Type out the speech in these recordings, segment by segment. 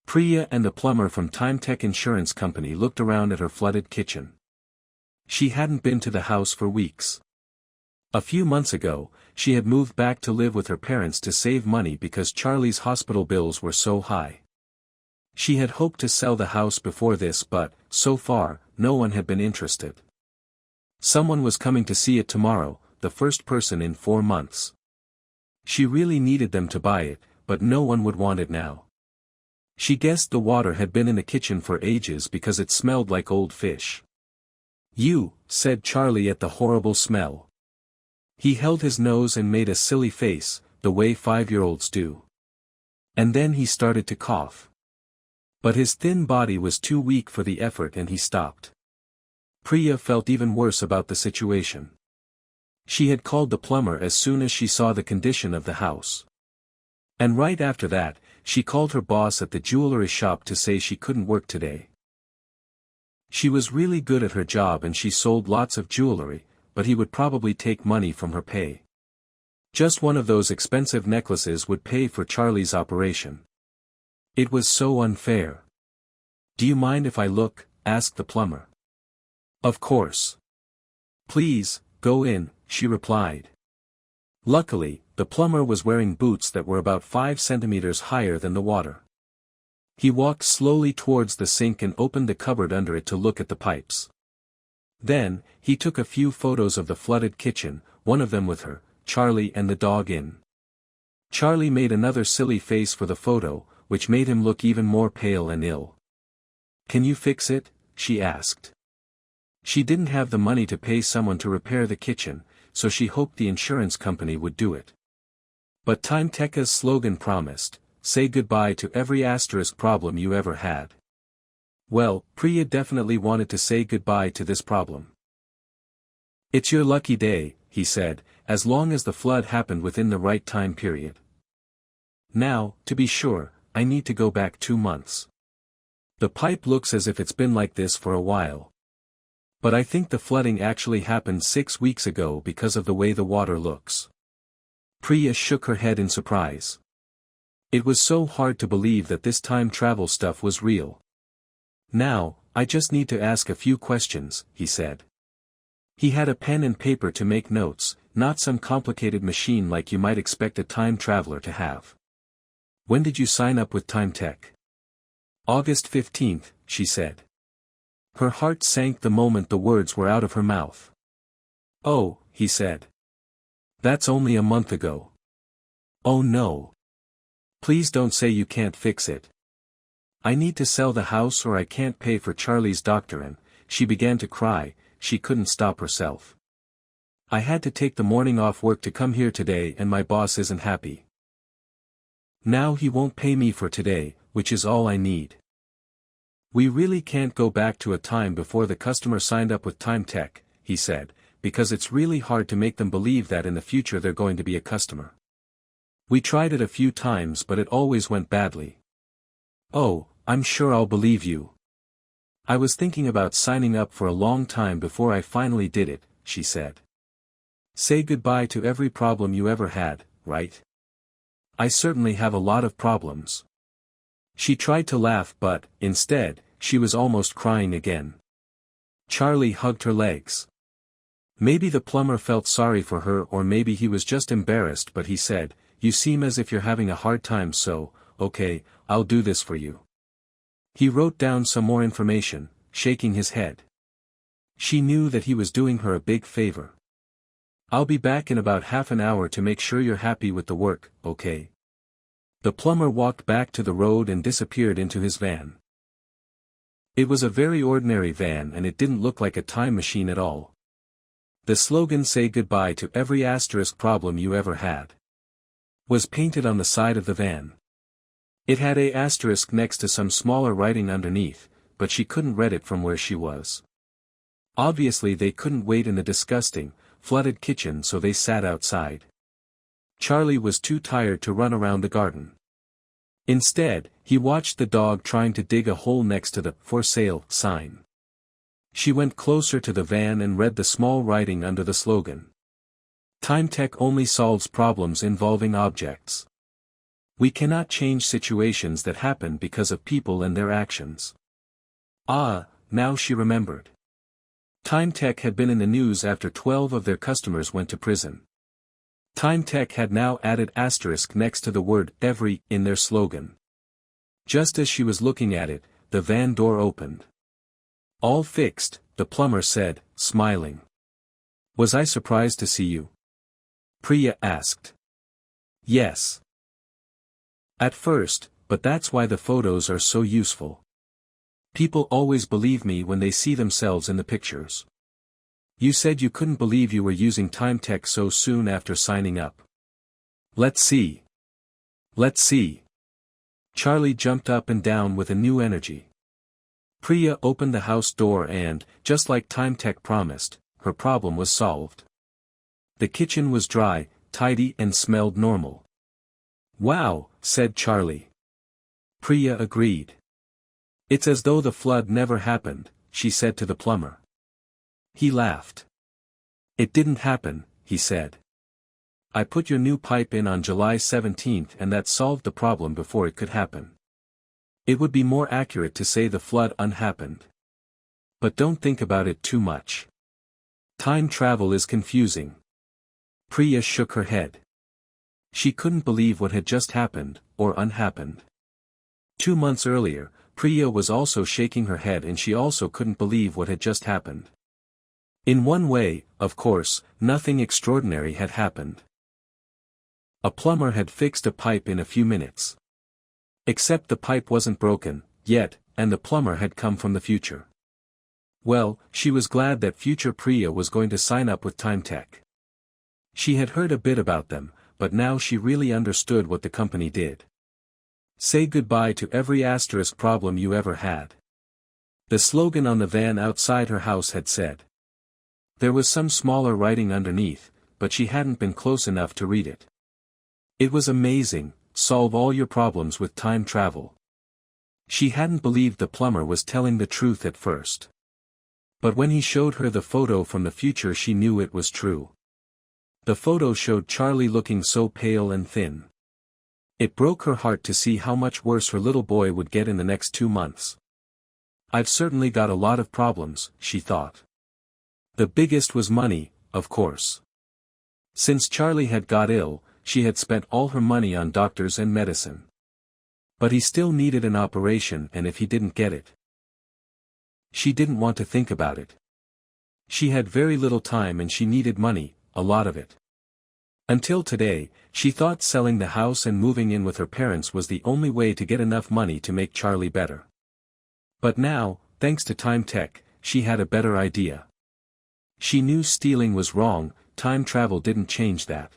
Priya and the plumber from Time Tech Insurance Company looked around at her flooded kitchen. She hadn't been to the house for weeks. A few months ago, she had moved back to live with her parents to save money because Charlie's hospital bills were so high. She had hoped to sell the house before this but, so far, no one had been interested. Someone was coming to see it tomorrow, the first person in 4 months. She really needed them to buy it, but no one would want it now. She guessed the water had been in the kitchen for ages because it smelled like old fish. "You," said Charlie at the horrible smell. He held his nose and made a silly face, the way 5-year-olds do. And then he started to cough. But his thin body was too weak for the effort and he stopped. Priya felt even worse about the situation. She had called the plumber as soon as she saw the condition of the house. And right after that, she called her boss at the jewelry shop to say she couldn't work today. She was really good at her job and she sold lots of jewelry, but he would probably take money from her pay. Just one of those expensive necklaces would pay for Charlie's operation. It was so unfair. "Do you mind if I look?" asked the plumber. "Of course. Please, go in," she replied. Luckily, the plumber was wearing boots that were about 5 centimeters higher than the water. He walked slowly towards the sink and opened the cupboard under it to look at the pipes. Then, he took a few photos of the flooded kitchen, one of them with her, Charlie and the dog in. Charlie made another silly face for the photo, which made him look even more pale and ill. "Can you fix it?" she asked. She didn't have the money to pay someone to repair the kitchen, so she hoped the insurance company would do it. But Time Tech's slogan promised, "Say goodbye to every asterisk problem you ever had." Well, Priya definitely wanted to say goodbye to this problem. "It's your lucky day," he said, "as long as the flood happened within the right time period. Now, to be sure, I need to go back 2 months. The pipe looks as if it's been like this for a while. But I think the flooding actually happened 6 weeks ago because of the way the water looks." Priya shook her head in surprise. It was so hard to believe that this time travel stuff was real. "Now, I just need to ask a few questions," he said. He had a pen and paper to make notes, not some complicated machine like you might expect a time traveler to have. "When did you sign up with Time Tech?" "August 15th, she said. Her heart sank the moment the words were out of her mouth. "Oh," he said. "That's only a month ago." "Oh no. Please don't say you can't fix it. I need to sell the house or I can't pay for Charlie's doctor," and she began to cry. She couldn't stop herself. "I had to take the morning off work to come here today and my boss isn't happy. Now he won't pay me for today, which is all I need. We really can't go back to a time before the customer signed up with Time Tech," he said, "because it's really hard to make them believe that in the future they're going to be a customer. We tried it a few times but it always went badly." "Oh, I'm sure I'll believe you. I was thinking about signing up for a long time before I finally did it," she said. "Say goodbye to every problem you ever had, right? I certainly have a lot of problems." She tried to laugh but, instead, she was almost crying again. Charlie hugged her legs. Maybe the plumber felt sorry for her or maybe he was just embarrassed, but he said, "You seem as if you're having a hard time, so, okay, I'll do this for you." He wrote down some more information, shaking his head. She knew that he was doing her a big favor. "I'll be back in about half an hour to make sure you're happy with the work, okay?" The plumber walked back to the road and disappeared into his van. It was a very ordinary van and it didn't look like a time machine at all. The slogan "Say goodbye to every asterisk problem you ever had" was painted on the side of the van. It had a asterisk next to some smaller writing underneath, but she couldn't read it from where she was. Obviously they couldn't wait in the disgusting, flooded kitchen, so they sat outside. Charlie was too tired to run around the garden. Instead, he watched the dog trying to dig a hole next to the "For Sale" sign. She went closer to the van and read the small writing under the slogan. "Time Tech only solves problems involving objects. We cannot change situations that happen because of people and their actions. Ah, now she remembered. TimeTech had been in the news after 12 of their customers went to prison. TimeTech had now added asterisk next to the word every in their slogan. Just as she was looking at it, the van door opened. All fixed, the plumber said, smiling. Was I surprised to see you? Priya asked. Yes. At first, but that's why the photos are so useful. People always believe me when they see themselves in the pictures. You said you couldn't believe you were using TimeTech so soon after signing up. Let's see. Let's see. Charlie jumped up and down with a new energy. Priya opened the house door and, just like TimeTech promised, her problem was solved. The kitchen was dry, tidy and smelled normal. Wow, said Charlie. Priya agreed. It's as though the flood never happened, she said to the plumber. He laughed. It didn't happen, he said. I put your new pipe in on July 17th and that solved the problem before it could happen. It would be more accurate to say the flood unhappened. But don't think about it too much. Time travel is confusing. Priya shook her head. She couldn't believe what had just happened, or unhappened. 2 months earlier, Priya was also shaking her head and she also couldn't believe what had just happened. In one way, of course, nothing extraordinary had happened. A plumber had fixed a pipe in a few minutes. Except the pipe wasn't broken, yet, and the plumber had come from the future. Well, she was glad that future Priya was going to sign up with TimeTech. She had heard a bit about them, but now she really understood what the company did. Say goodbye to every asterisk problem you ever had. The slogan on the van outside her house had said. There was some smaller writing underneath, but she hadn't been close enough to read it. It was amazing, solve all your problems with time travel. She hadn't believed the plumber was telling the truth at first. But when he showed her the photo from the future she knew it was true. The photo showed Charlie looking so pale and thin. It broke her heart to see how much worse her little boy would get in the next 2 months. I've certainly got a lot of problems, she thought. The biggest was money, of course. Since Charlie had got ill, she had spent all her money on doctors and medicine. But he still needed an operation and if he didn't get it. She didn't want to think about it. She had very little time and she needed money, a lot of it. Until today, she thought selling the house and moving in with her parents was the only way to get enough money to make Charlie better. But now, thanks to TimeTech, she had a better idea. She knew stealing was wrong, time travel didn't change that.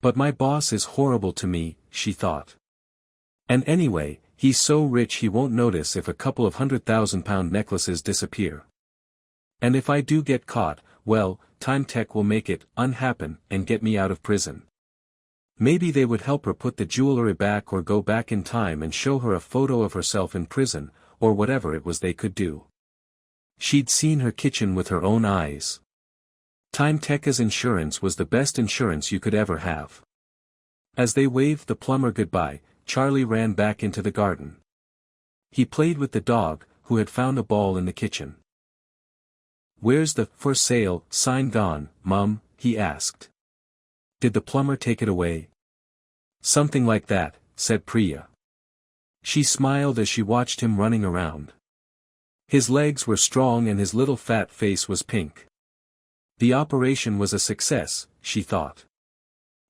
But my boss is horrible to me, she thought. And anyway, he's so rich he won't notice if a couple of £100,000 necklaces disappear. And if I do get caught, well, TimeTech will make it unhappen and get me out of prison. Maybe they would help her put the jewelry back or go back in time and show her a photo of herself in prison, or whatever it was they could do. She'd seen her kitchen with her own eyes. TimeTech's insurance was the best insurance you could ever have. As they waved the plumber goodbye, Charlie ran back into the garden. He played with the dog, who had found a ball in the kitchen. Where's the "for sale" sign gone, Mum? He asked. Did the plumber take it away? Something like that, said Priya. She smiled as she watched him running around. His legs were strong and his little fat face was pink. The operation was a success, she thought.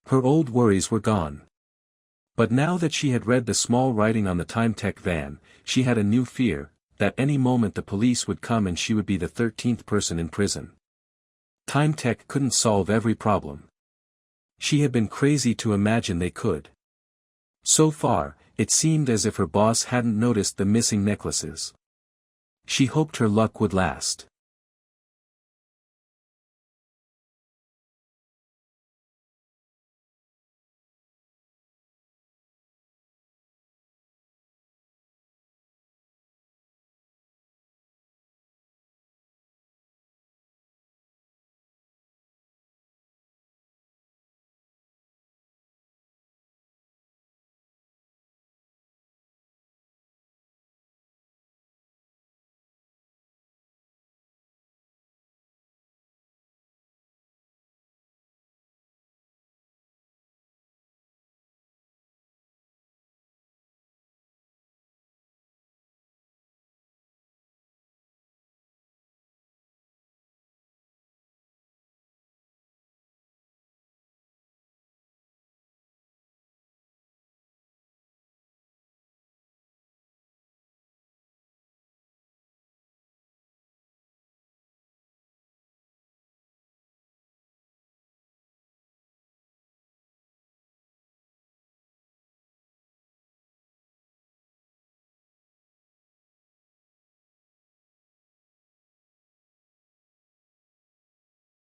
Her old worries were gone. But now that she had read the small writing on the TimeTech van, she had a new fear, that any moment the police would come and she would be the 13th person in prison. TimeTech couldn't solve every problem. She had been crazy to imagine they could. So far, it seemed as if her boss hadn't noticed the missing necklaces. She hoped her luck would last.